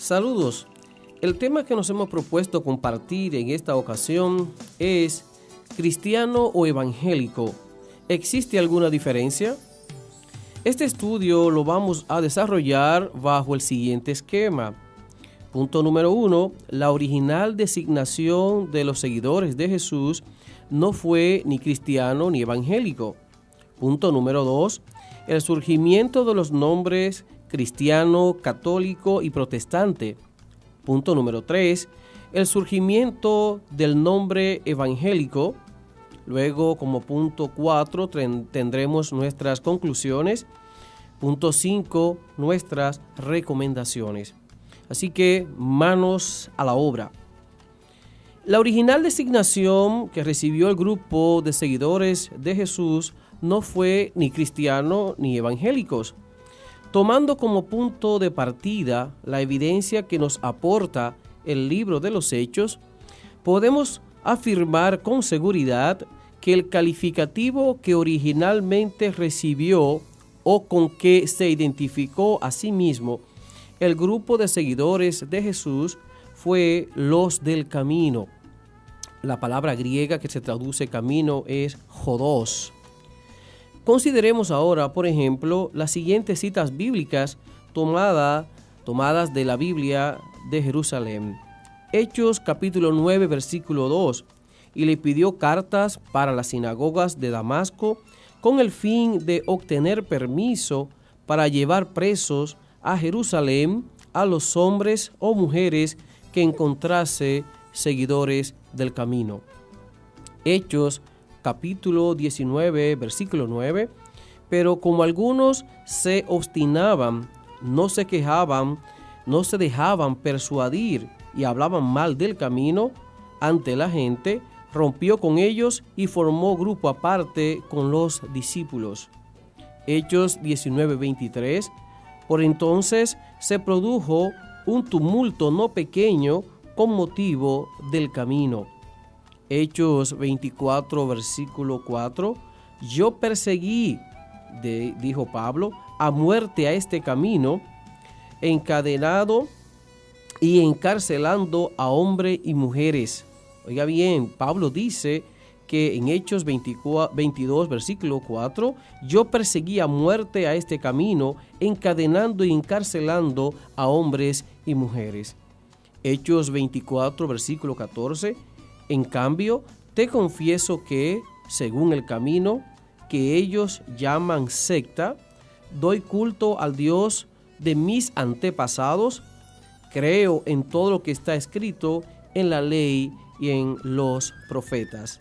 Saludos. El tema que nos hemos propuesto compartir en esta ocasión es ¿cristiano o evangélico? ¿Existe alguna diferencia? Este estudio lo vamos a desarrollar bajo el siguiente esquema. Punto número 1. La original designación de los seguidores de Jesús no fue ni cristiano ni evangélico. Punto número 2. El surgimiento de los nombres cristiano, católico y protestante. Punto número 3. El surgimiento del nombre evangélico. Luego, como punto 4, tendremos nuestras conclusiones. Punto 5, nuestras recomendaciones. Así que, manos a la obra. La original designación que recibió el grupo de seguidores de Jesús no fue ni cristiano ni evangélicos. Tomando como punto de partida la evidencia que nos aporta el libro de los Hechos, podemos afirmar con seguridad que el calificativo que originalmente recibió o con que se identificó a sí mismo el grupo de seguidores de Jesús fue los del camino. La palabra griega que se traduce camino es hodos. Consideremos ahora, por ejemplo, las siguientes citas bíblicas tomadas de la Biblia de Jerusalén. Hechos capítulo 9, versículo 2. Y le pidió cartas para las sinagogas de Damasco con el fin de obtener permiso para llevar presos a Jerusalén a los hombres o mujeres que encontrase seguidores del camino. Hechos capítulo 19, versículo 9. Pero como algunos se obstinaban, no se quejaban, no se dejaban persuadir y hablaban mal del camino ante la gente, rompió con ellos y formó grupo aparte con los discípulos. Hechos 19, 23. Por entonces se produjo un tumulto no pequeño con motivo del camino. Hechos 24, versículo 4. Yo perseguí, dijo Pablo, a muerte a este camino, encadenado y encarcelando a hombres y mujeres. Oiga bien, Pablo dice que en Hechos 22, versículo 4, yo perseguí a muerte a este camino, encadenando y encarcelando a hombres y mujeres. Hechos 24, versículo 14, en cambio, te confieso que, según el camino que ellos llaman secta, doy culto al Dios de mis antepasados, creo en todo lo que está escrito en la ley y en los profetas.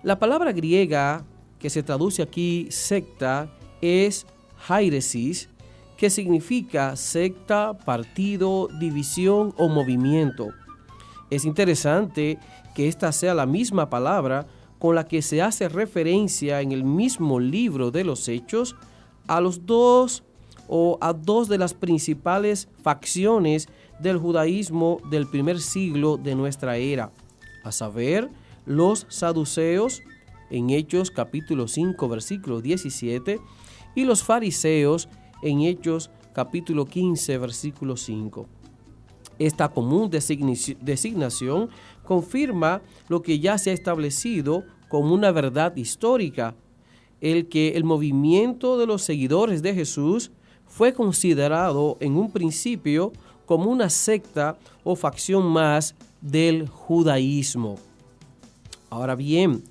La palabra griega que se traduce aquí secta es hairesis, que significa secta, partido, división o movimiento. Es interesante que esta sea la misma palabra con la que se hace referencia en el mismo libro de los Hechos a dos de las principales facciones del judaísmo del primer siglo de nuestra era, a saber, los saduceos en Hechos capítulo 5 versículo 17 y los fariseos en Hechos capítulo 15 versículo 5. Esta común designación confirma lo que ya se ha establecido como una verdad histórica, el que el movimiento de los seguidores de Jesús fue considerado en un principio como una secta o facción más del judaísmo. Ahora bien,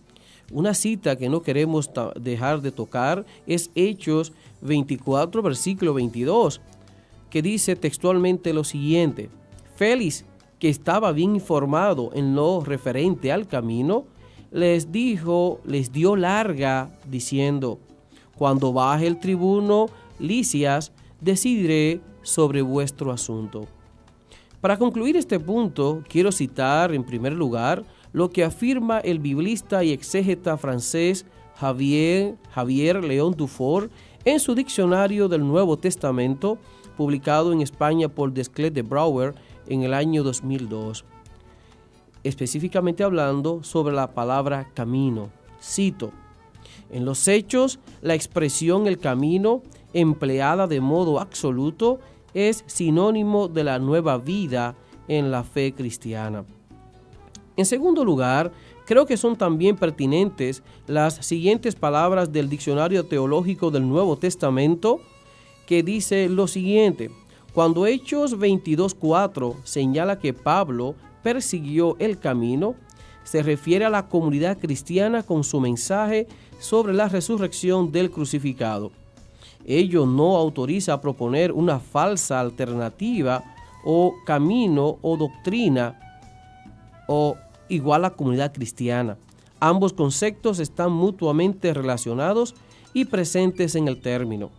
una cita que no queremos dejar de tocar es Hechos 24, versículo 22, que dice textualmente lo siguiente: Félix, que estaba bien informado en lo referente al camino, les dio larga, diciendo: cuando baje el tribuno Lisias, decidiré sobre vuestro asunto. Para concluir este punto, quiero citar en primer lugar lo que afirma el biblista y exégeta francés Javier Léon Dufour en su diccionario del Nuevo Testamento, publicado en España por Desclés de Brouwer en el año 2002. Específicamente hablando sobre la palabra camino. Cito: en los Hechos, la expresión el camino, empleada de modo absoluto, es sinónimo de la nueva vida en la fe cristiana. En segundo lugar, creo que son también pertinentes las siguientes palabras del Diccionario Teológico del Nuevo Testamento, que dice lo siguiente: cuando Hechos 22:4 señala que Pablo persiguió el camino, se refiere a la comunidad cristiana con su mensaje sobre la resurrección del crucificado. Ello no autoriza a proponer una falsa alternativa o camino o doctrina o igual a comunidad cristiana. Ambos conceptos están mutuamente relacionados y presentes en el término.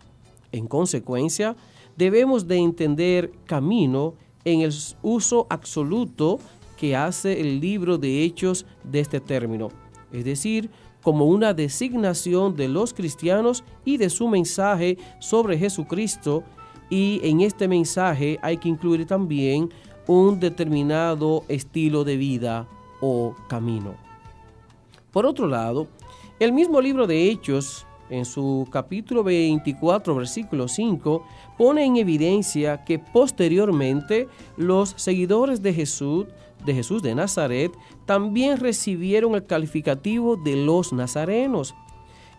En consecuencia, debemos de entender camino en el uso absoluto que hace el libro de Hechos de este término, es decir, como una designación de los cristianos y de su mensaje sobre Jesucristo, y en este mensaje hay que incluir también un determinado estilo de vida o camino. Por otro lado, el mismo libro de Hechos, en su capítulo 24, versículo 5, pone en evidencia que posteriormente los seguidores de Jesús de Nazaret también recibieron el calificativo de los nazarenos.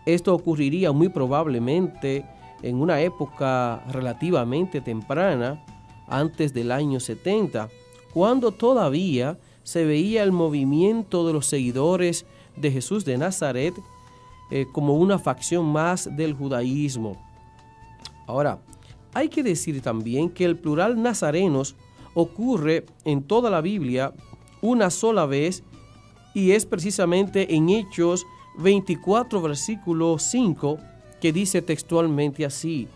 Esto ocurriría muy probablemente en una época relativamente temprana, antes del año 70, cuando todavía se veía el movimiento de los seguidores de Jesús de Nazaret como una facción más del judaísmo. Ahora, hay que decir también que el plural nazarenos ocurre en toda la Biblia una sola vez, y es precisamente en Hechos 24, versículo 5, que dice textualmente así: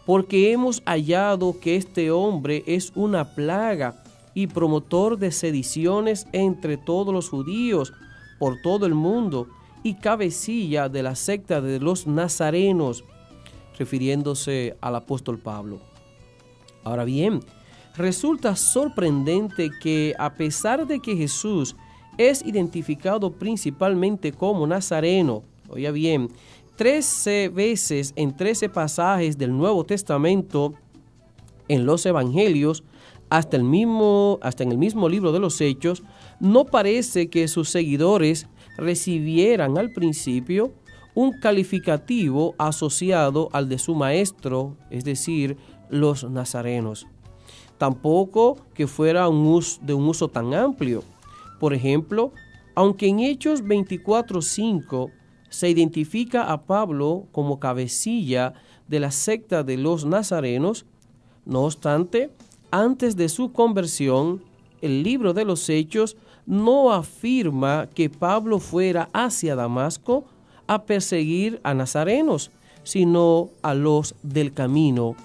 porque hemos hallado que este hombre es una plaga y promotor de sediciones entre todos los judíos por todo el mundo, y cabecilla de la secta de los nazarenos, refiriéndose al apóstol Pablo. Ahora bien, resulta sorprendente que, a pesar de que Jesús es identificado principalmente como nazareno, oiga bien, 13 veces en 13 pasajes del Nuevo Testamento en los Evangelios, hasta en el mismo libro de los Hechos, no parece que sus seguidores recibieran al principio un calificativo asociado al de su maestro, es decir, los nazarenos. Tampoco que fuera de un uso tan amplio. Por ejemplo, aunque en Hechos 24:5 se identifica a Pablo como cabecilla de la secta de los nazarenos, no obstante, antes de su conversión, el libro de los Hechos no afirma que Pablo fuera hacia Damasco a perseguir a nazarenos, sino a los del camino.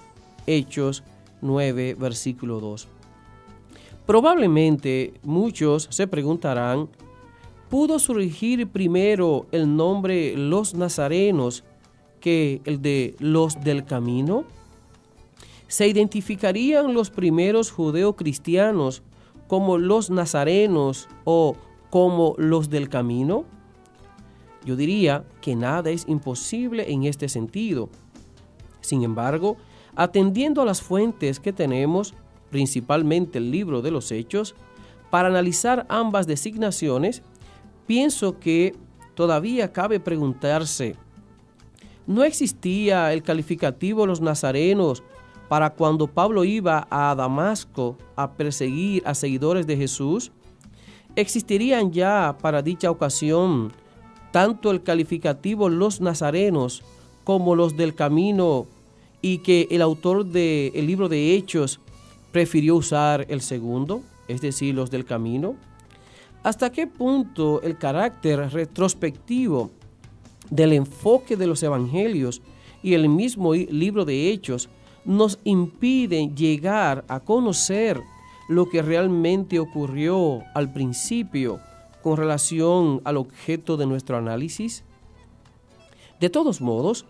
Hechos 9, versículo 2. Probablemente muchos se preguntarán, ¿pudo surgir primero el nombre los nazarenos que el de los del camino? ¿Se identificarían los primeros judeocristianos como los nazarenos o como los del camino? Yo diría que nada es imposible en este sentido. Sin embargo, atendiendo a las fuentes que tenemos, principalmente el libro de los Hechos, para analizar ambas designaciones, pienso que todavía cabe preguntarse, ¿no existía el calificativo los nazarenos para cuando Pablo iba a Damasco a perseguir a seguidores de Jesús? ¿Existirían ya para dicha ocasión tanto el calificativo los nazarenos como los del camino, y que el autor del libro de Hechos prefirió usar el segundo, es decir, los del camino? ¿Hasta qué punto el carácter retrospectivo del enfoque de los evangelios y el mismo libro de Hechos nos impiden llegar a conocer lo que realmente ocurrió al principio con relación al objeto de nuestro análisis? De todos modos,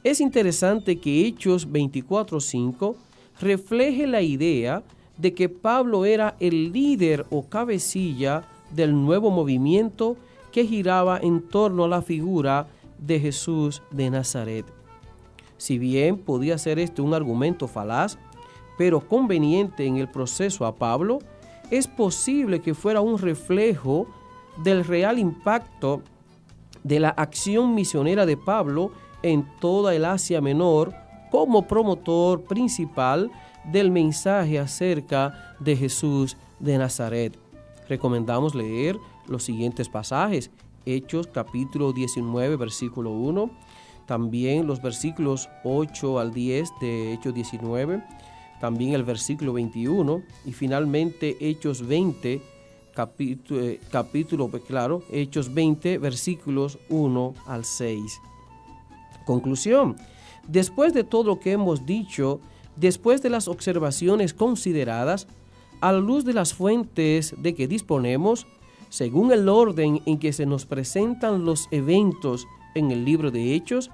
es interesante que Hechos 24:5 refleje la idea de que Pablo era el líder o cabecilla del nuevo movimiento que giraba en torno a la figura de Jesús de Nazaret. Si bien podía ser este un argumento falaz, pero conveniente en el proceso a Pablo, es posible que fuera un reflejo del real impacto de la acción misionera de Pablo en toda el Asia Menor como promotor principal del mensaje acerca de Jesús de Nazaret. Recomendamos leer los siguientes pasajes: Hechos capítulo 19, versículo 1, también los versículos 8 al 10 de Hechos 19, también el versículo 21 y finalmente Hechos 20, Hechos 20, versículos 1 al 6. Conclusión: después de todo lo que hemos dicho, después de las observaciones consideradas, a la luz de las fuentes de que disponemos, según el orden en que se nos presentan los eventos en el libro de Hechos,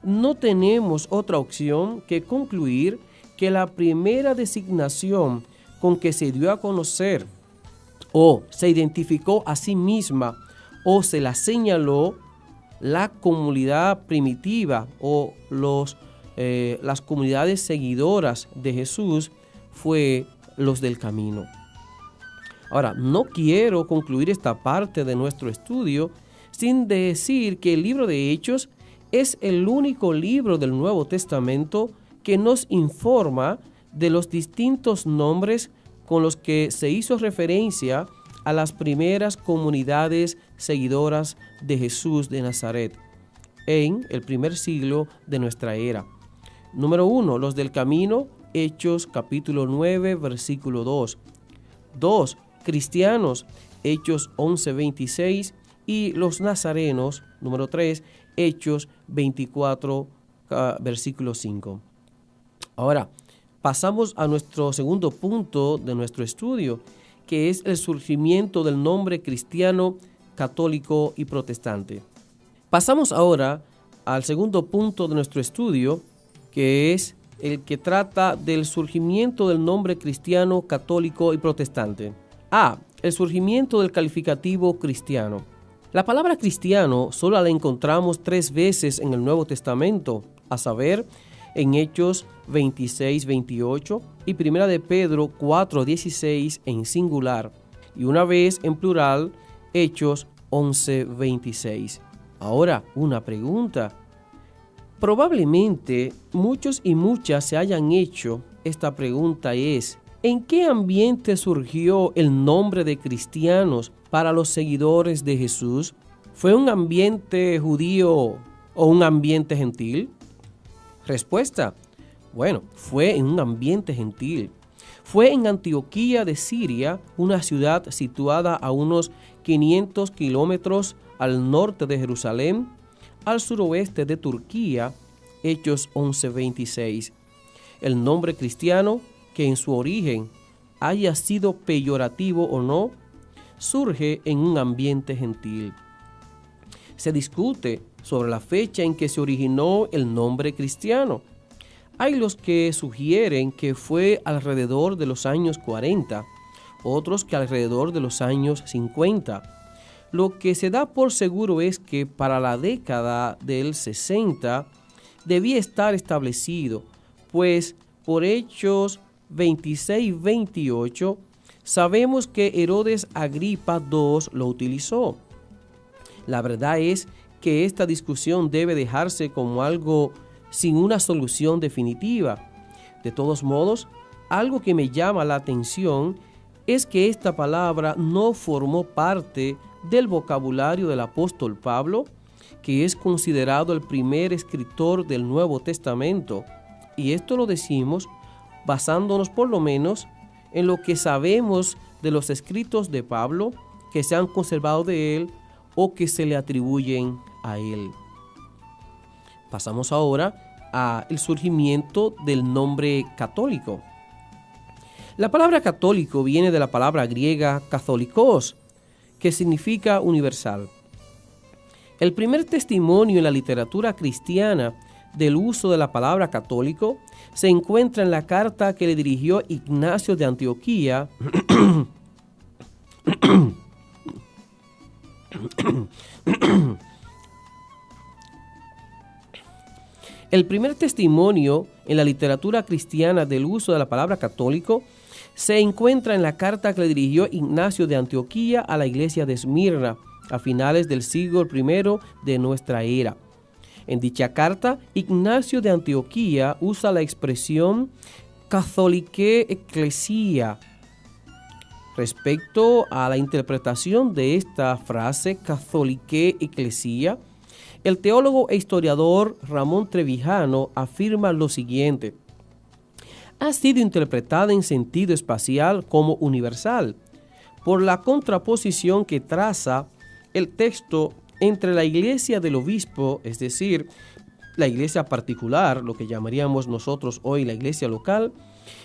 no tenemos otra opción que concluir que la primera designación con que se dio a conocer o se identificó a sí misma o se la señaló la comunidad primitiva o las comunidades seguidoras de Jesús fue los del camino. Ahora, no quiero concluir esta parte de nuestro estudio sin decir que el libro de Hechos es el único libro del Nuevo Testamento que nos informa de los distintos nombres con los que se hizo referencia a las primeras comunidades seguidoras de Jesús de Nazaret en el primer siglo de nuestra era. Número 1, los del camino, Hechos capítulo 9, versículo 2. 2, cristianos, Hechos 11, 26. Y los nazarenos, número 3, Hechos 24, versículo 5. Ahora, pasamos a nuestro segundo punto de nuestro estudio, que es el surgimiento del nombre cristiano, católico y protestante. Pasamos ahora al segundo punto de nuestro estudio, que es el que trata del surgimiento del nombre cristiano, católico y protestante. A. El surgimiento del calificativo cristiano. La palabra cristiano solo la encontramos 3 veces en el Nuevo Testamento, a saber, en Hechos 26, 28 y 1 de Pedro 4, 16 en singular, y una vez en plural, Hechos 11, 26. Ahora, una pregunta. Probablemente muchos y muchas se hayan hecho esta pregunta, es: ¿en qué ambiente surgió el nombre de cristianos para los seguidores de Jesús? ¿Fue un ambiente judío o un ambiente gentil? Respuesta: bueno, fue en un ambiente gentil. Fue en Antioquía de Siria, una ciudad situada a unos 500 kilómetros al norte de Jerusalén, al suroeste de Turquía, Hechos 11:26. El nombre cristiano, que en su origen haya sido peyorativo o no, surge en un ambiente gentil. Se discute sobre la fecha en que se originó el nombre cristiano. Hay los que sugieren que fue alrededor de los años 40, otros que alrededor de los años 50. Lo que se da por seguro es que para la década del 60 debía estar establecido, pues por Hechos 26-28 sabemos que Herodes Agripa II lo utilizó. La verdad es que esta discusión debe dejarse como algo sin una solución definitiva. De todos modos, algo que me llama la atención es que esta palabra no formó parte del vocabulario del apóstol Pablo, que es considerado el primer escritor del Nuevo Testamento. Y esto lo decimos basándonos por lo menos en lo que sabemos de los escritos de Pablo que se han conservado de él o que se le atribuyen a él. Pasamos ahora al surgimiento del nombre católico. La palabra católico viene de la palabra griega katholikos, que significa universal. El primer testimonio en la literatura cristiana del uso de la palabra católico se encuentra en la carta que le dirigió Ignacio de Antioquía El primer testimonio en la literatura cristiana del uso de la palabra católico se encuentra en la carta que le dirigió Ignacio de Antioquía a la iglesia de Esmirna a finales del siglo I de nuestra era. En dicha carta, Ignacio de Antioquía usa la expresión Catholicae Ecclesia. Respecto a la interpretación de esta frase, Catholicae Ecclesia, el teólogo e historiador Ramón Trevijano afirma lo siguiente: ha sido interpretada en sentido espacial como universal, por la contraposición que traza el texto entre la iglesia del obispo, es decir, la iglesia particular, lo que llamaríamos nosotros hoy la iglesia local,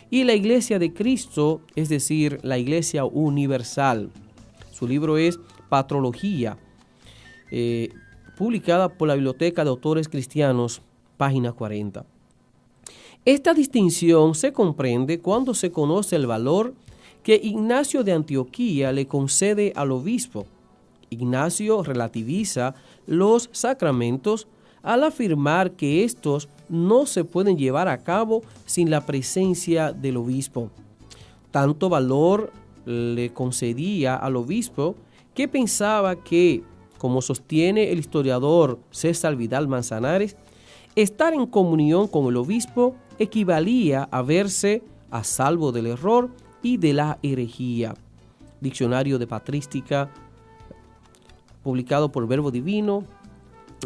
y la iglesia de Cristo, es decir, la iglesia universal. Su libro es Patrología, publicada por la Biblioteca de Autores Cristianos, página 40. Esta distinción se comprende cuando se conoce el valor que Ignacio de Antioquía le concede al obispo. Ignacio relativiza los sacramentos al afirmar que estos no se pueden llevar a cabo sin la presencia del obispo. Tanto valor le concedía al obispo que pensaba que, como sostiene el historiador César Vidal Manzanares, estar en comunión con el obispo equivalía a verse a salvo del error y de la herejía. Diccionario de Patrística, publicado por Verbo Divino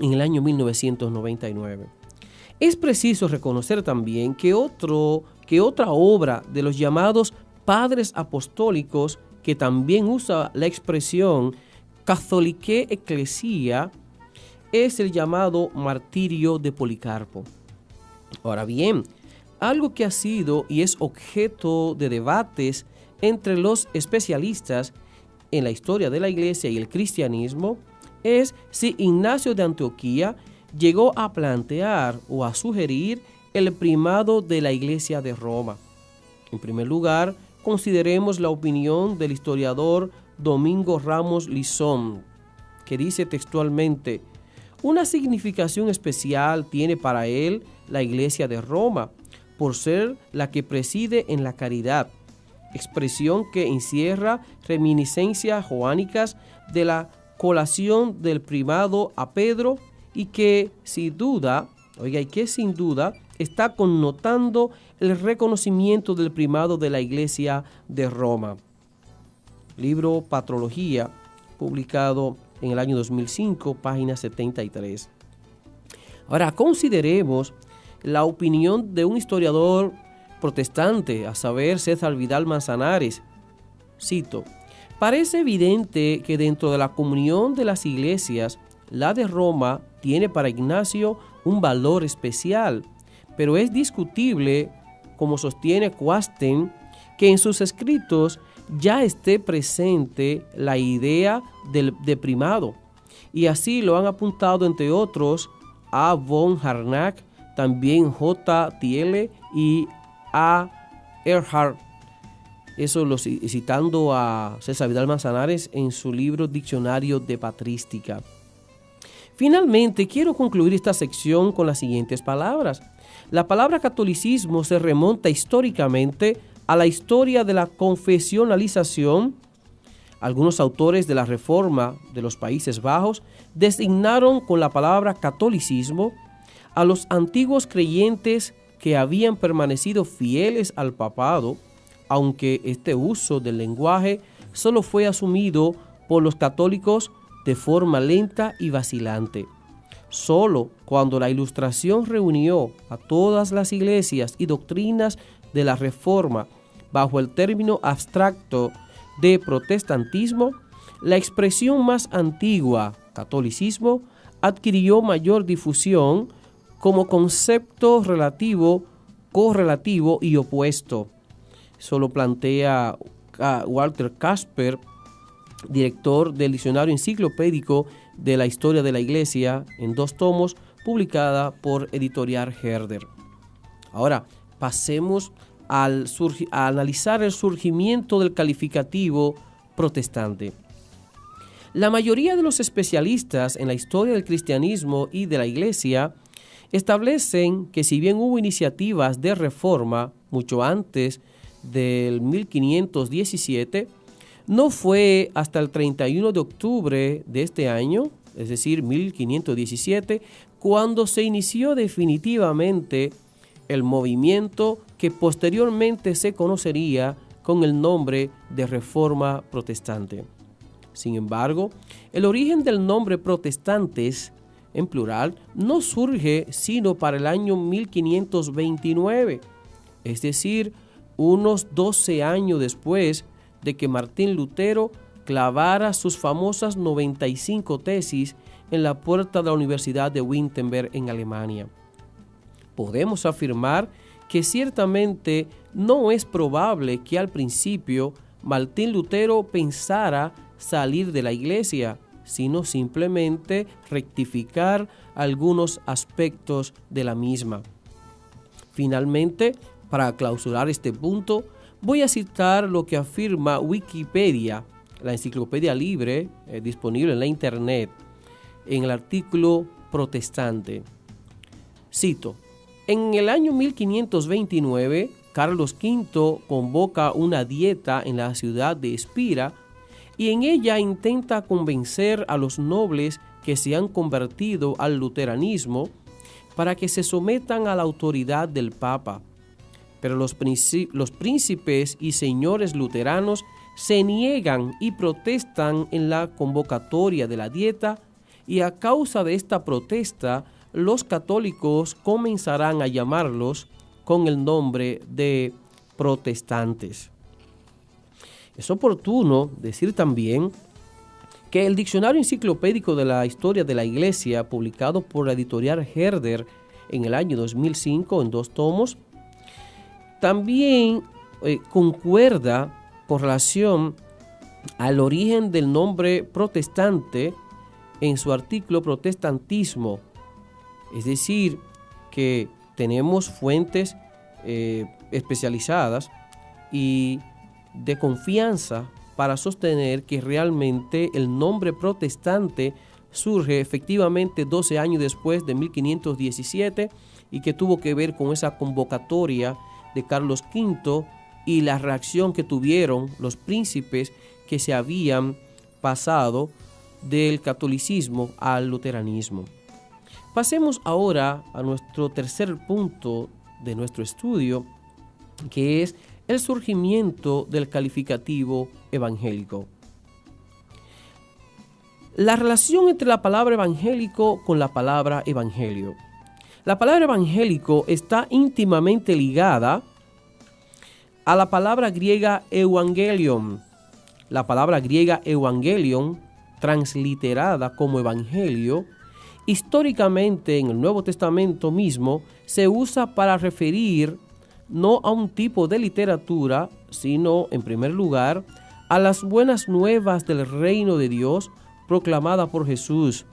en el año 1999. Es preciso reconocer también que otra obra de los llamados padres apostólicos, que también usa la expresión Catholicae Ecclesia, es el llamado Martirio de Policarpo. Ahora bien, algo que ha sido y es objeto de debates entre los especialistas en la historia de la Iglesia y el cristianismo es si Ignacio de Antioquía llegó a plantear o a sugerir el primado de la Iglesia de Roma. En primer lugar, consideremos la opinión del historiador Domingo Ramos Lizón, que dice textualmente: una significación especial tiene para él la Iglesia de Roma, por ser la que preside en la caridad, expresión que encierra reminiscencias joánicas de la colación del primado a Pedro y que sin duda está connotando el reconocimiento del primado de la Iglesia de Roma. Libro Patrología, publicado en el año 2005, página 73. Ahora, consideremos la opinión de un historiador protestante, a saber, César Vidal Manzanares. Cito: parece evidente que dentro de la comunión de las iglesias, la de Roma tiene para Ignacio un valor especial, pero es discutible, como sostiene Quasten, que en sus escritos ya esté presente la idea de primado, y así lo han apuntado entre otros A. von Harnack, también J. Thiele y A. Erhard. Eso lo citando a César Vidal Manzanares en su libro Diccionario de Patrística. Finalmente, quiero concluir esta sección con las siguientes palabras. La palabra catolicismo se remonta históricamente a la historia de la confesionalización. Algunos autores de la Reforma de los Países Bajos designaron con la palabra catolicismo a los antiguos creyentes que habían permanecido fieles al papado, aunque este uso del lenguaje solo fue asumido por los católicos de forma lenta y vacilante. Solo cuando la Ilustración reunió a todas las iglesias y doctrinas de la Reforma bajo el término abstracto de protestantismo, la expresión más antigua, catolicismo, adquirió mayor difusión como concepto relativo, correlativo y opuesto. Eso lo plantea Walter Casper, director del Diccionario Enciclopédico de la Historia de la Iglesia, en 2 tomos, publicada por Editorial Herder. Ahora, pasemos a analizar el surgimiento del calificativo protestante. La mayoría de los especialistas en la historia del cristianismo y de la Iglesia establecen que si bien hubo iniciativas de reforma mucho antes del 1517, no fue hasta el 31 de octubre de este año, es decir, 1517, cuando se inició definitivamente el movimiento que posteriormente se conocería con el nombre de Reforma Protestante. Sin embargo, el origen del nombre protestantes, en plural, no surge sino para el año 1529, es decir, unos 12 años después de que Martín Lutero clavara sus famosas 95 tesis en la puerta de la Universidad de Wittenberg en Alemania. Podemos afirmar que ciertamente no es probable que al principio Martín Lutero pensara salir de la iglesia, sino simplemente rectificar algunos aspectos de la misma. Finalmente, para clausurar este punto, voy a citar lo que afirma Wikipedia, la enciclopedia libre disponible en la internet, en el artículo protestante. Cito: en el año 1529, Carlos V convoca una dieta en la ciudad de Espira y en ella intenta convencer a los nobles que se han convertido al luteranismo para que se sometan a la autoridad del Papa. Pero los príncipes y señores luteranos se niegan y protestan en la convocatoria de la dieta, y a causa de esta protesta, los católicos comenzarán a llamarlos con el nombre de protestantes. Es oportuno decir también que el Diccionario Enciclopédico de la Historia de la Iglesia, publicado por la editorial Herder en el año 2005 en 2 tomos, también concuerda con relación al origen del nombre protestante en su artículo Protestantismo. Es decir, que tenemos fuentes especializadas y de confianza para sostener que realmente el nombre protestante surge efectivamente 12 años después de 1517 y que tuvo que ver con esa convocatoria de Carlos V y la reacción que tuvieron los príncipes que se habían pasado del catolicismo al luteranismo. Pasemos ahora a nuestro tercer punto de nuestro estudio, que es el surgimiento del calificativo evangélico. La relación entre la palabra evangélico con la palabra evangelio. La palabra evangélico está íntimamente ligada a la palabra griega evangelion. La palabra griega evangelion, transliterada como evangelio, históricamente en el Nuevo Testamento mismo se usa para referir no a un tipo de literatura, sino, en primer lugar, a las buenas nuevas del reino de Dios proclamada por Jesús.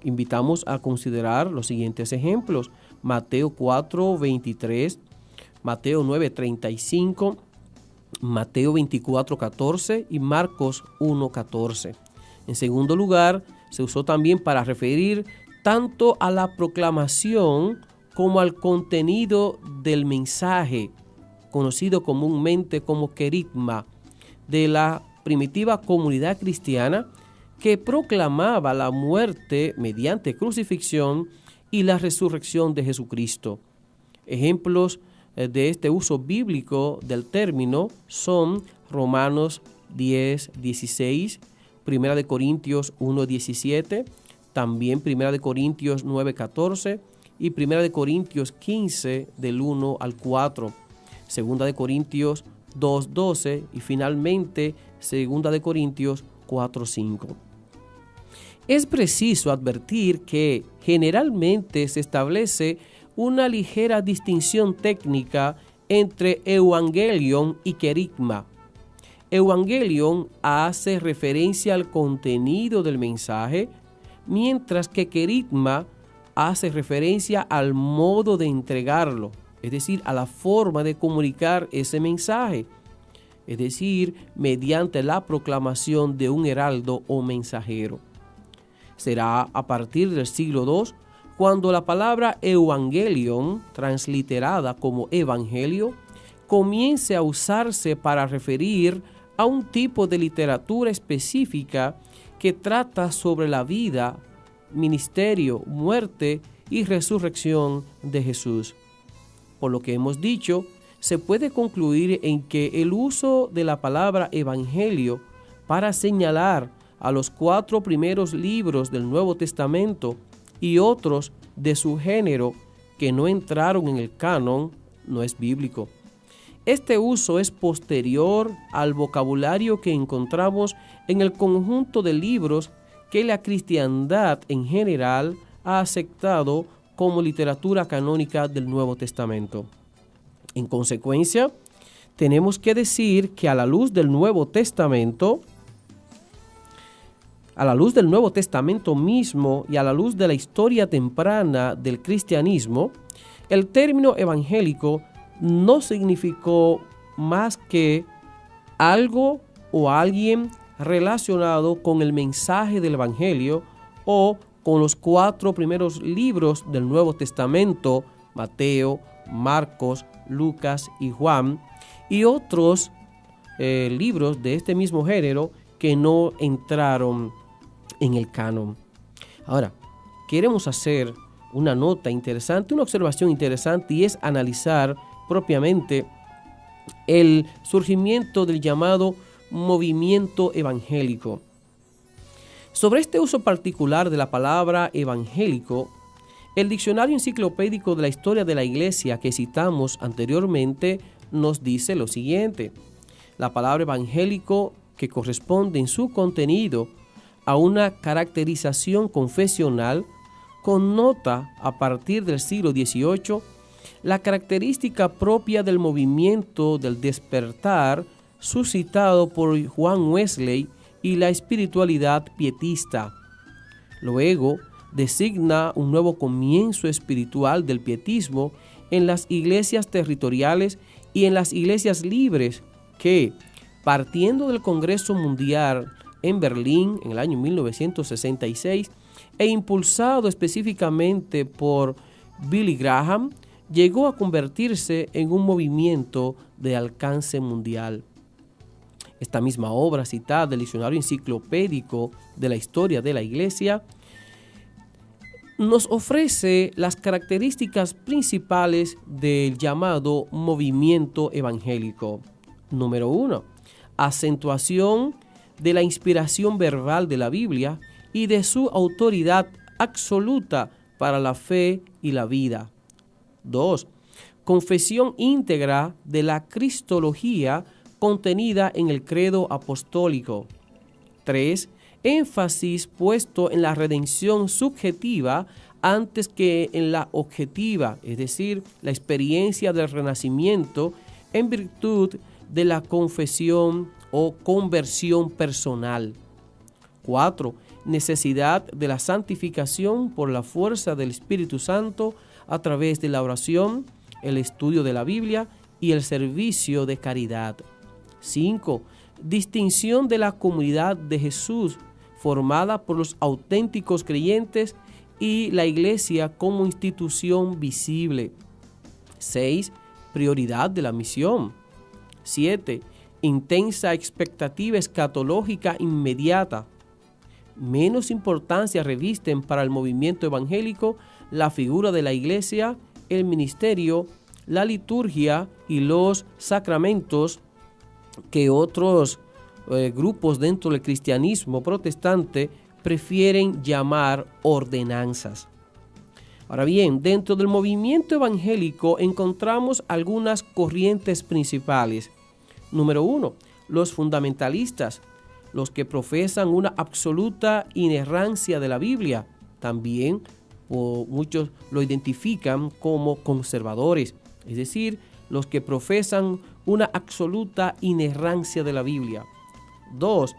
Invitamos a considerar los siguientes ejemplos: Mateo 4:23, Mateo 9:35, Mateo 24:14 y Marcos 1:14. En segundo lugar, se usó también para referir tanto a la proclamación como al contenido del mensaje, conocido comúnmente como querigma, de la primitiva comunidad cristiana que proclamaba la muerte mediante crucifixión y la resurrección de Jesucristo. Ejemplos de este uso bíblico del término son Romanos 10:16, 1 Corintios 1:17, también 1 Corintios 9:14 y 1 Corintios 15 del 1 al 4, 2 Corintios 2:12 y finalmente 2 Corintios 4:5. Es preciso advertir que generalmente se establece una ligera distinción técnica entre evangelion y querigma. Evangelion hace referencia al contenido del mensaje, mientras que querigma hace referencia al modo de entregarlo, es decir, a la forma de comunicar ese mensaje, es decir, mediante la proclamación de un heraldo o mensajero. Será a partir del siglo II cuando la palabra evangelion, transliterada como evangelio, comience a usarse para referir a un tipo de literatura específica que trata sobre la vida, ministerio, muerte y resurrección de Jesús. Por lo que hemos dicho, se puede concluir en que el uso de la palabra evangelio para señalar a los 4 primeros libros del Nuevo Testamento y otros de su género que no entraron en el canon no es bíblico. Este uso es posterior al vocabulario que encontramos en el conjunto de libros que la cristiandad en general ha aceptado como literatura canónica del Nuevo Testamento. En consecuencia, tenemos que decir que a la luz del Nuevo Testamento mismo y a la luz de la historia temprana del cristianismo, el término evangélico no significó más que algo o alguien relacionado con el mensaje del evangelio o con los 4 primeros libros del Nuevo Testamento, Mateo, Marcos, Lucas y Juan, y otros libros de este mismo género que no entraron en el canon. Ahora, queremos hacer una nota interesante, una observación interesante, y es analizar propiamente el surgimiento del llamado movimiento evangélico. Sobre este uso particular de la palabra evangélico, el diccionario enciclopédico de la historia de la Iglesia que citamos anteriormente nos dice lo siguiente: la palabra evangélico, que corresponde en su contenido a una caracterización confesional, connota a partir del siglo XVIII la característica propia del movimiento del despertar suscitado por Juan Wesley y la espiritualidad pietista. Luego, designa un nuevo comienzo espiritual del pietismo en las iglesias territoriales y en las iglesias libres que, partiendo del Congreso Mundial en Berlín en el año 1966 e impulsado específicamente por Billy Graham, llegó a convertirse en un movimiento de alcance mundial. Esta misma obra citada del diccionario enciclopédico de la historia de la Iglesia nos ofrece las características principales del llamado movimiento evangélico. Número 1. Acentuación de la inspiración verbal de la Biblia y de su autoridad absoluta para la fe y la vida. 2. Confesión íntegra de la cristología contenida en el credo apostólico. 3. Énfasis puesto en la redención subjetiva antes que en la objetiva, es decir, la experiencia del renacimiento en virtud de la confesión o conversión personal. 4. Necesidad de la santificación por la fuerza del Espíritu Santo a través de la oración, el estudio de la Biblia y el servicio de caridad. 5. Distinción de la comunidad de Jesús formada por los auténticos creyentes y la Iglesia como institución visible. 6. Prioridad de la misión. 7. Intensa expectativa escatológica inmediata. Menos importancia revisten para el movimiento evangélico la figura de la Iglesia, el ministerio, la liturgia y los sacramentos que otros grupos dentro del cristianismo protestante prefieren llamar ordenanzas. Ahora bien, dentro del movimiento evangélico encontramos algunas corrientes principales. Número 1, los fundamentalistas, los que profesan una absoluta inerrancia de la Biblia. También muchos lo identifican como conservadores, es decir, los que profesan una absoluta inerrancia de la Biblia. 2,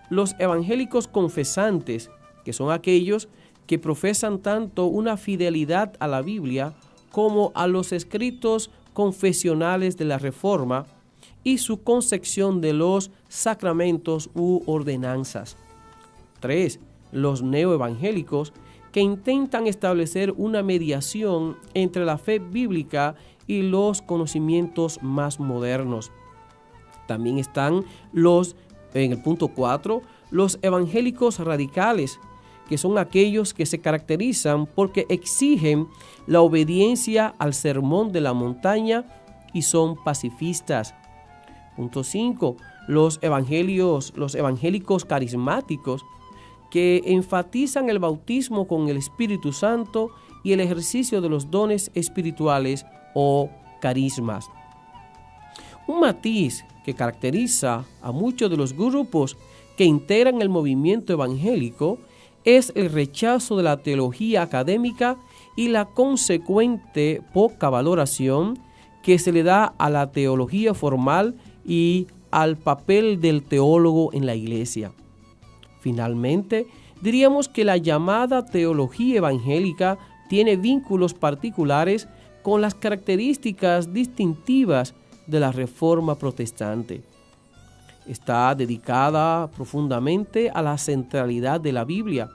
los evangélicos confesantes, que son aquellos que profesan tanto una fidelidad a la Biblia como a los escritos confesionales de la Reforma y su concepción de los sacramentos u ordenanzas. 3, los neoevangélicos, que intentan establecer una mediación entre la fe bíblica y los conocimientos más modernos. También están en el punto 4, los evangélicos radicales, que son aquellos que se caracterizan porque exigen la obediencia al sermón de la montaña y son pacifistas. Punto 5, los evangélicos carismáticos, que enfatizan el bautismo con el Espíritu Santo y el ejercicio de los dones espirituales o carismas. Un matiz que caracteriza a muchos de los grupos que integran el movimiento evangélico es el rechazo de la teología académica y la consecuente poca valoración que se le da a la teología formal y al papel del teólogo en la iglesia. Finalmente, diríamos que la llamada teología evangélica tiene vínculos particulares con las características distintivas de la Reforma protestante. Está dedicada profundamente a la centralidad de la Biblia,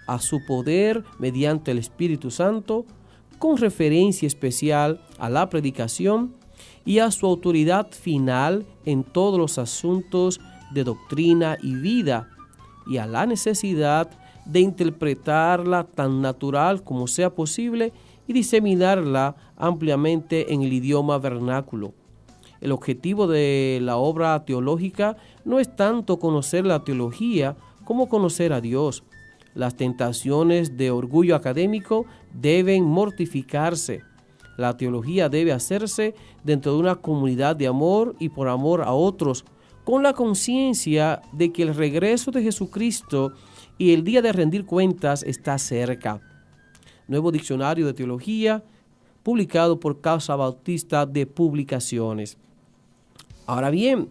a su poder mediante el Espíritu Santo, con referencia especial a la predicación y a su autoridad final en todos los asuntos de doctrina y vida, y a la necesidad de interpretarla tan natural como sea posible y diseminarla ampliamente en el idioma vernáculo. El objetivo de la obra teológica no es tanto conocer la teología como conocer a Dios. Las tentaciones de orgullo académico deben mortificarse. La teología debe hacerse dentro de una comunidad de amor y por amor a otros, con la conciencia de que el regreso de Jesucristo y el día de rendir cuentas está cerca. Nuevo Diccionario de Teología, publicado por Casa Bautista de Publicaciones. Ahora bien,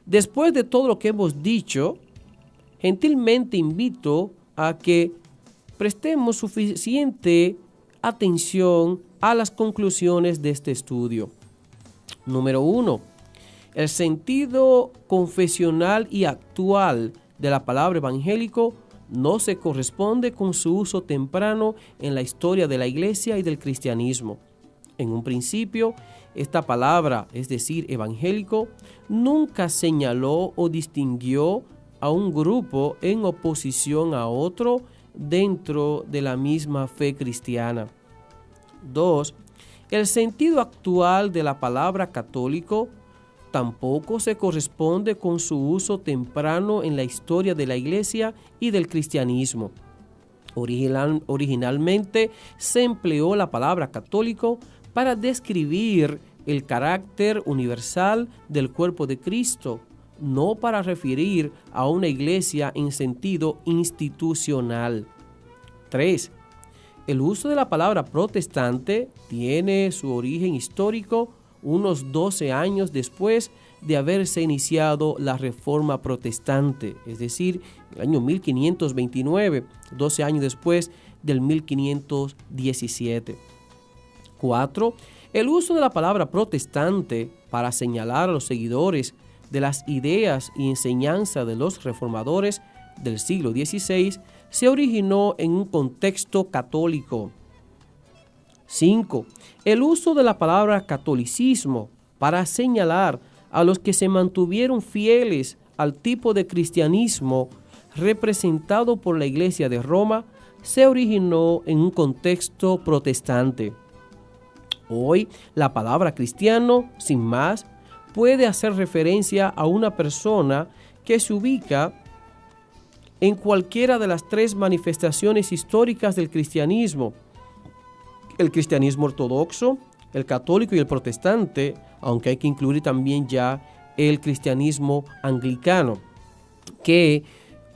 después de todo lo que hemos dicho, gentilmente invito a que prestemos suficiente atención a las conclusiones de este estudio. Número 1. El sentido confesional y actual de la palabra evangélico no se corresponde con su uso temprano en la historia de la Iglesia y del cristianismo. En un principio, esta palabra, es decir, evangélico, nunca señaló o distinguió a un grupo en oposición a otro dentro de la misma fe cristiana. 2. El sentido actual de la palabra católico tampoco se corresponde con su uso temprano en la historia de la Iglesia y del cristianismo. Originalmente se empleó la palabra católico para describir el carácter universal del cuerpo de Cristo, no para referir a una iglesia en sentido institucional. 3. El uso de la palabra protestante tiene su origen histórico unos 12 años después de haberse iniciado la Reforma Protestante, es decir, el año 1529, 12 años después del 1517. 4. El uso de la palabra protestante para señalar a los seguidores de las ideas y enseñanzas de los reformadores del siglo XVI se originó en un contexto católico. 5. El uso de la palabra catolicismo para señalar a los que se mantuvieron fieles al tipo de cristianismo representado por la Iglesia de Roma se originó en un contexto protestante. Hoy, la palabra cristiano, sin más, puede hacer referencia a una persona que se ubica en cualquiera de las tres manifestaciones históricas del cristianismo: el cristianismo ortodoxo, el católico y el protestante, aunque hay que incluir también ya el cristianismo anglicano, que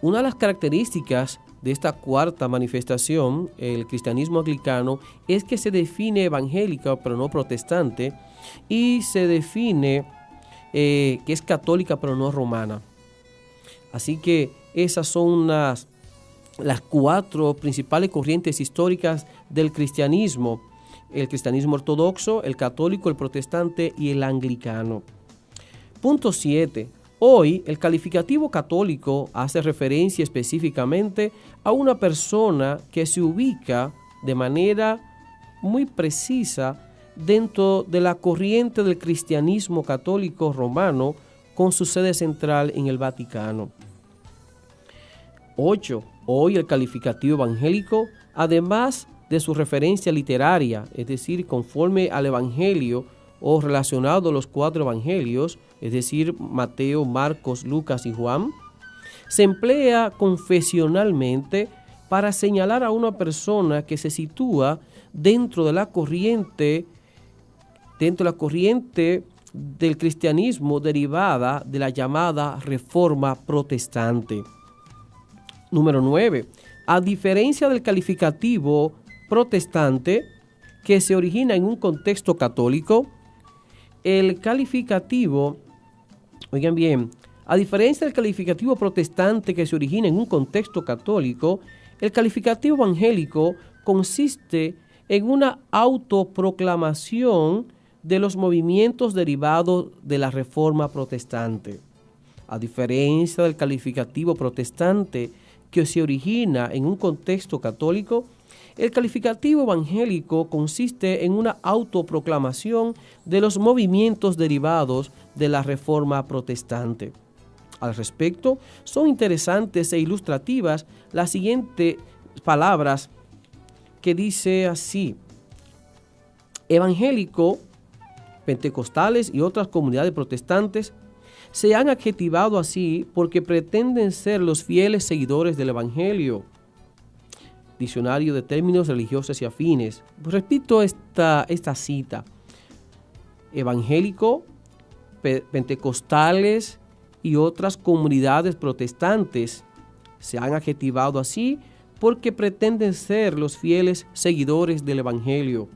una de las características de esta cuarta manifestación, el cristianismo anglicano, es que se define evangélica pero no protestante, y se define que es católica pero no romana. Así que esas son las cuatro principales corrientes históricas del cristianismo: el cristianismo ortodoxo, el católico, el protestante y el anglicano. Punto 7. Hoy, el calificativo católico hace referencia específicamente a una persona que se ubica de manera muy precisa dentro de la corriente del cristianismo católico romano con su sede central en el Vaticano. 8. Hoy el calificativo evangélico, además de su referencia literaria, es decir, conforme al Evangelio o relacionado a los 4 evangelios, es decir, Mateo, Marcos, Lucas y Juan, se emplea confesionalmente para señalar a una persona que se sitúa dentro de la corriente del cristianismo derivada de la llamada Reforma Protestante. Número 9. A diferencia del calificativo protestante, que se origina en un contexto católico, el calificativo, oigan bien, a diferencia del calificativo protestante que se origina en un contexto católico, el calificativo evangélico consiste en una autoproclamación de los movimientos derivados de la Reforma Protestante. A diferencia del calificativo protestante que se origina en un contexto católico, el calificativo evangélico consiste en una autoproclamación de los movimientos derivados de la Reforma Protestante. Al respecto, son interesantes e ilustrativas las siguientes palabras que dice así: evangélico, pentecostales y otras comunidades protestantes se han adjetivado así porque pretenden ser los fieles seguidores del Evangelio. Diccionario de términos religiosos y afines. Repito esta cita. Evangélico, pentecostales y otras comunidades protestantes se han adjetivado así porque pretenden ser los fieles seguidores del Evangelio.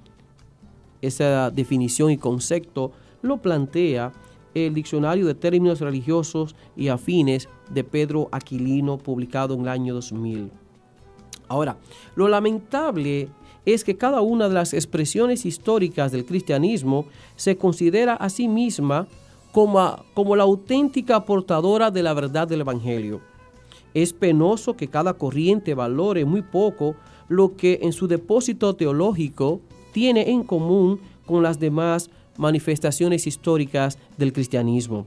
Esa definición y concepto lo plantea el Diccionario de Términos Religiosos y Afines de Pedro Aquilino, publicado en el año 2000. Ahora, lo lamentable es que cada una de las expresiones históricas del cristianismo se considera a sí misma como la auténtica portadora de la verdad del Evangelio. Es penoso que cada corriente valore muy poco lo que en su depósito teológico tiene en común con las demás manifestaciones históricas del cristianismo.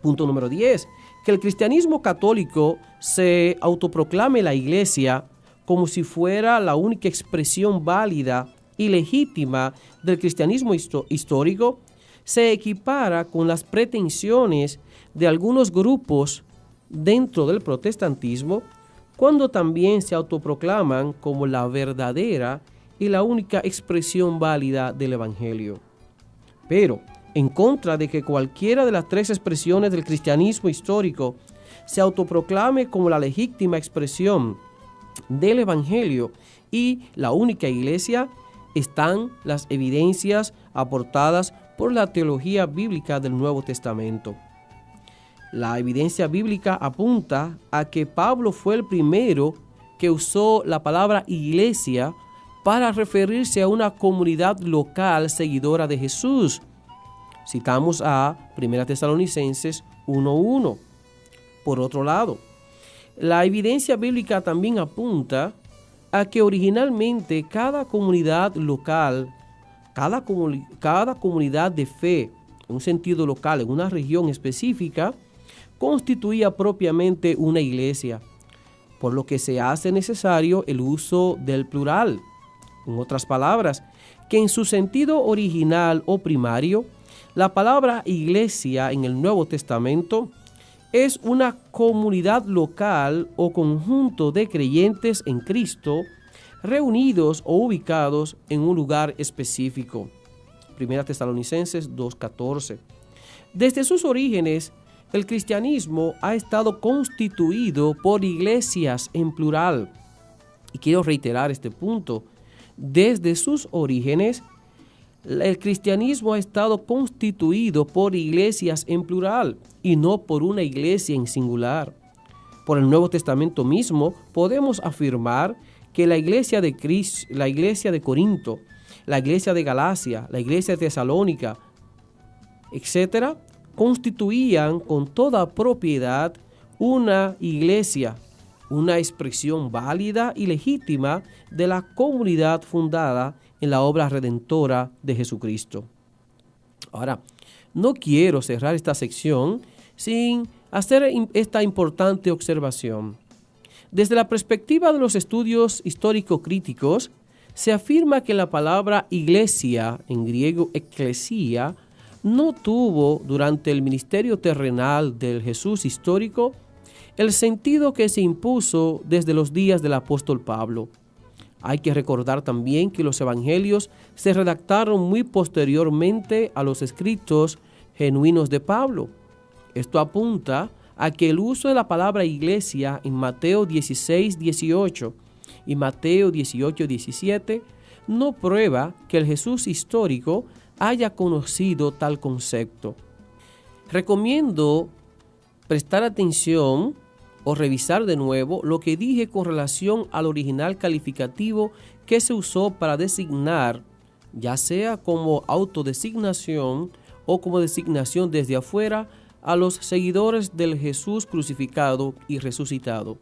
Punto número 10. Que el cristianismo católico se autoproclame la Iglesia como si fuera la única expresión válida y legítima del cristianismo histórico se equipara con las pretensiones de algunos grupos dentro del protestantismo, cuando también se autoproclaman como la verdadera y la única expresión válida del Evangelio. Pero, en contra de que cualquiera de las 3 expresiones del cristianismo histórico se autoproclame como la legítima expresión del Evangelio y la única iglesia, están las evidencias aportadas por la teología bíblica del Nuevo Testamento. La evidencia bíblica apunta a que Pablo fue el primero que usó la palabra iglesia para referirse a una comunidad local seguidora de Jesús. Citamos a 1 Tesalonicenses 1:1. Por otro lado, la evidencia bíblica también apunta a que originalmente cada comunidad local, cada comunidad de fe, en un sentido local, en una región específica, constituía propiamente una iglesia, por lo que se hace necesario el uso del plural. En otras palabras, que en su sentido original o primario, la palabra iglesia en el Nuevo Testamento es una comunidad local o conjunto de creyentes en Cristo reunidos o ubicados en un lugar específico. 1 Tesalonicenses 2:14. Desde sus orígenes, el cristianismo ha estado constituido por iglesias en plural. Y quiero reiterar este punto. Desde sus orígenes, el cristianismo ha estado constituido por iglesias en plural y no por una iglesia en singular. Por el Nuevo Testamento mismo podemos afirmar que la iglesia de Cristo, la iglesia de Corinto, la iglesia de Galacia, la iglesia de Tesalónica, etcétera, constituían con toda propiedad una iglesia, una expresión válida y legítima de la comunidad fundada en la obra redentora de Jesucristo. Ahora, no quiero cerrar esta sección sin hacer esta importante observación. Desde la perspectiva de los estudios histórico-críticos, se afirma que la palabra iglesia, en griego eclesia, no tuvo durante el ministerio terrenal del Jesús histórico el sentido que se impuso desde los días del apóstol Pablo. Hay que recordar también que los evangelios se redactaron muy posteriormente a los escritos genuinos de Pablo. Esto apunta a que el uso de la palabra iglesia en Mateo 16, 18 y Mateo 18, 17 no prueba que el Jesús histórico haya conocido tal concepto. Recomiendo prestar atención o revisar de nuevo lo que dije con relación al original calificativo que se usó para designar, ya sea como autodesignación o como designación desde afuera, a los seguidores del Jesús crucificado y resucitado.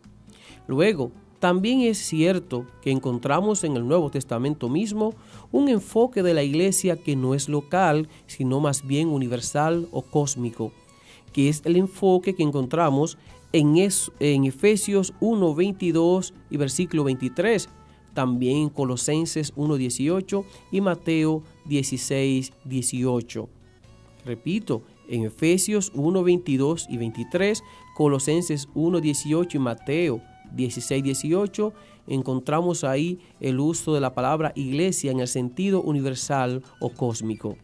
Luego, también es cierto que encontramos en el Nuevo Testamento mismo un enfoque de la iglesia que no es local, sino más bien universal o cósmico, que es el enfoque que encontramos en Efesios 1:22 y versículo 23, también en Colosenses 1:18 y Mateo 16:18. Repito, en Efesios 1:22 y 23, Colosenses 1:18 y Mateo 16:18, encontramos ahí el uso de la palabra iglesia en el sentido universal o cósmico.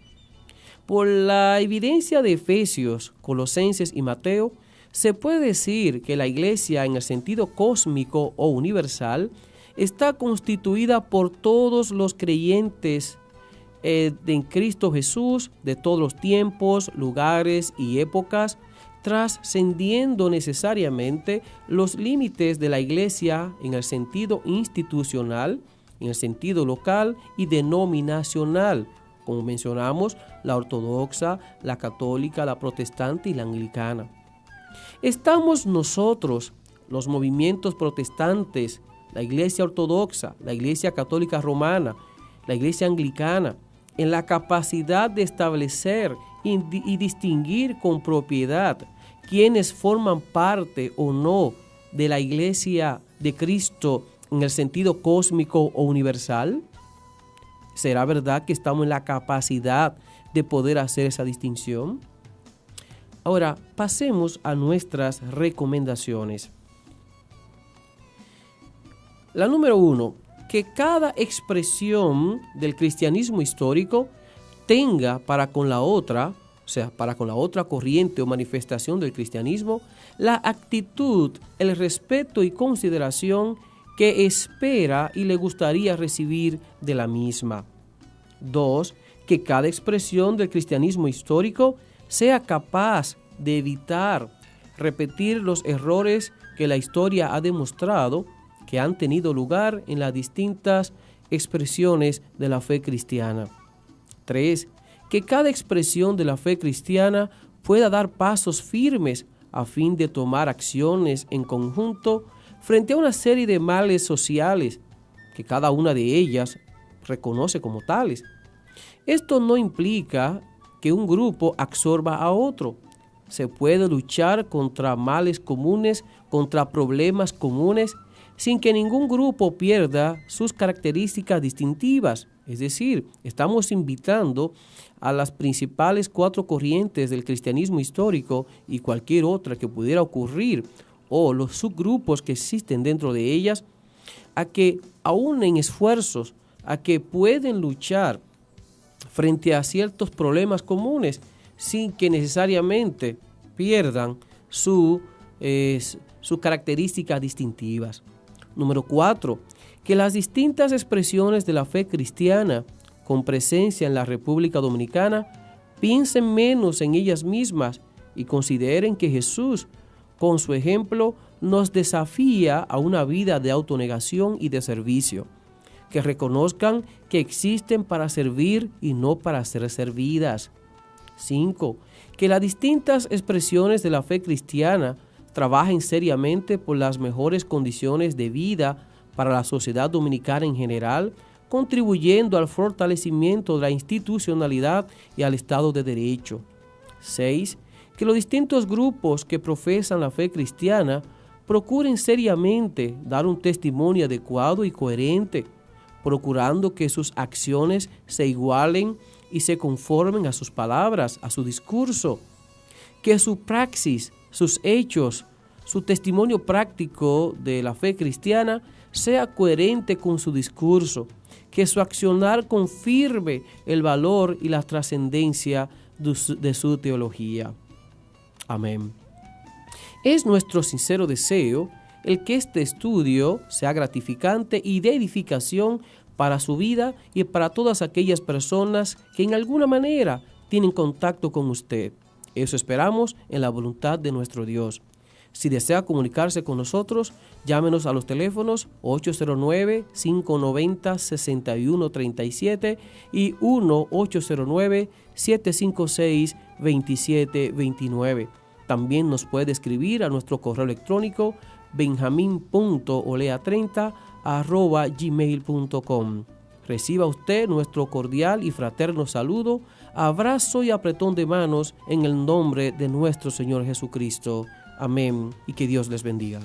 Por la evidencia de Efesios, Colosenses y Mateo, se puede decir que la iglesia en el sentido cósmico o universal está constituida por todos los creyentes en Cristo Jesús de todos los tiempos, lugares y épocas, trascendiendo necesariamente los límites de la iglesia en el sentido institucional, en el sentido local y denominacional, como mencionamos, la ortodoxa, la católica, la protestante y la anglicana. Estamos nosotros, los movimientos protestantes, la iglesia ortodoxa, la iglesia católica romana, la iglesia anglicana, en la capacidad de establecer y distinguir con propiedad quienes forman parte o no de la iglesia de Cristo en el sentido cósmico o universal? ¿Será verdad que estamos en la capacidad de poder hacer esa distinción? Ahora, pasemos a nuestras recomendaciones. La número 1, que cada expresión del cristianismo histórico tenga para con la otra, o sea, para con la otra corriente o manifestación del cristianismo, la actitud, el respeto y consideración que espera y le gustaría recibir de la misma. 2, que cada expresión del cristianismo histórico sea capaz de evitar repetir los errores que la historia ha demostrado que han tenido lugar en las distintas expresiones de la fe cristiana. 3, que cada expresión de la fe cristiana pueda dar pasos firmes a fin de tomar acciones en conjunto frente a una serie de males sociales que cada una de ellas reconoce como tales. Esto no implica que un grupo absorba a otro. Se puede luchar contra males comunes, contra problemas comunes, sin que ningún grupo pierda sus características distintivas. Es decir, estamos invitando a las principales 4 corrientes del cristianismo histórico y cualquier otra que pudiera ocurrir, o los subgrupos que existen dentro de ellas, a que aúnen esfuerzos, a que pueden luchar frente a ciertos problemas comunes sin que necesariamente pierdan sus características distintivas. Número 4, que las distintas expresiones de la fe cristiana con presencia en la República Dominicana piensen menos en ellas mismas y consideren que Jesús, con su ejemplo, nos desafía a una vida de autonegación y de servicio. Que reconozcan que existen para servir y no para ser servidas. 5. Que las distintas expresiones de la fe cristiana trabajen seriamente por las mejores condiciones de vida para la sociedad dominicana en general, contribuyendo al fortalecimiento de la institucionalidad y al Estado de Derecho. 6. Que los distintos grupos que profesan la fe cristiana procuren seriamente dar un testimonio adecuado y coherente, procurando que sus acciones se igualen y se conformen a sus palabras, a su discurso, que su praxis, sus hechos, su testimonio práctico de la fe cristiana sea coherente con su discurso, que su accionar confirme el valor y la trascendencia de su teología. Amén. Es nuestro sincero deseo el que este estudio sea gratificante y de edificación para su vida y para todas aquellas personas que en alguna manera tienen contacto con usted. Eso esperamos en la voluntad de nuestro Dios. Si desea comunicarse con nosotros, llámenos a los teléfonos 809-590-6137 y 1-809-756-2729. También nos puede escribir a nuestro correo electrónico benjamin.olea30@gmail.com. Reciba usted nuestro cordial y fraterno saludo, abrazo y apretón de manos en el nombre de nuestro Señor Jesucristo. Amén, y que Dios les bendiga.